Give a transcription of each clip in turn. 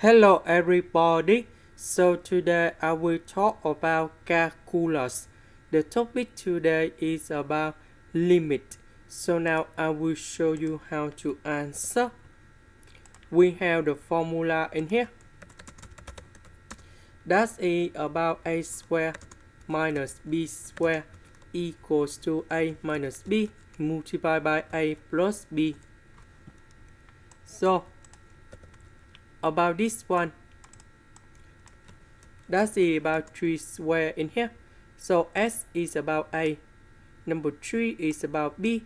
Hello everybody, so today I will talk about calculus. The topic today is about limit. So now I will show you how to answer. We have the formula in here. That is about a squared minus b squared equals to a minus b multiplied by a plus b. So about this one, that's about 3 square in here. So s is about a, number 3 is about b.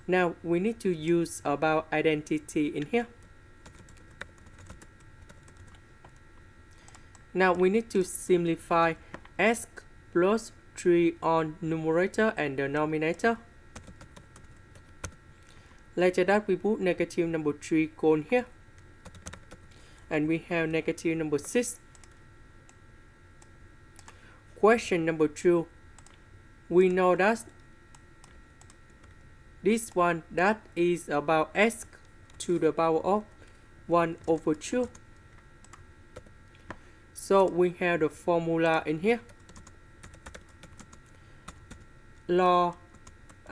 Now we need to use about identity in here. Now we need to simplify s plus 3 on numerator and denominator. Later that we put negative number 3 cone here. And we have negative number 6. Question number 2. We know that this one that is about s to the power of 1 over 2. So we have the formula in here. Log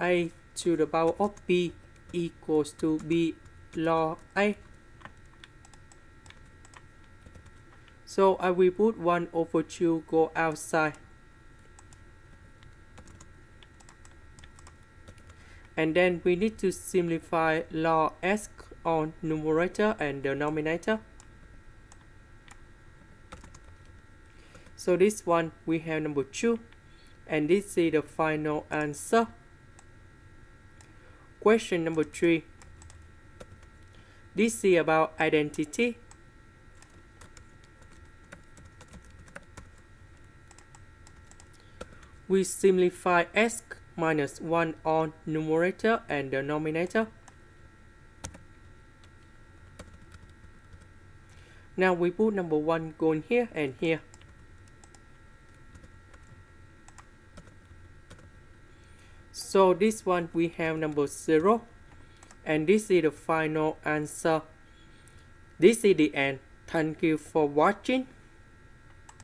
a to the power of b equals to b log a. So I will put 1 over 2 go outside. And then we need to simplify log s on numerator and denominator. So this one we have number 2. And this is the final answer. Question number 3. This is about identity. We simplify s minus 1 on numerator and denominator. Now we put number 1 going here and here. So this one we have number 0. And this is the final answer. This is the end. Thank you for watching.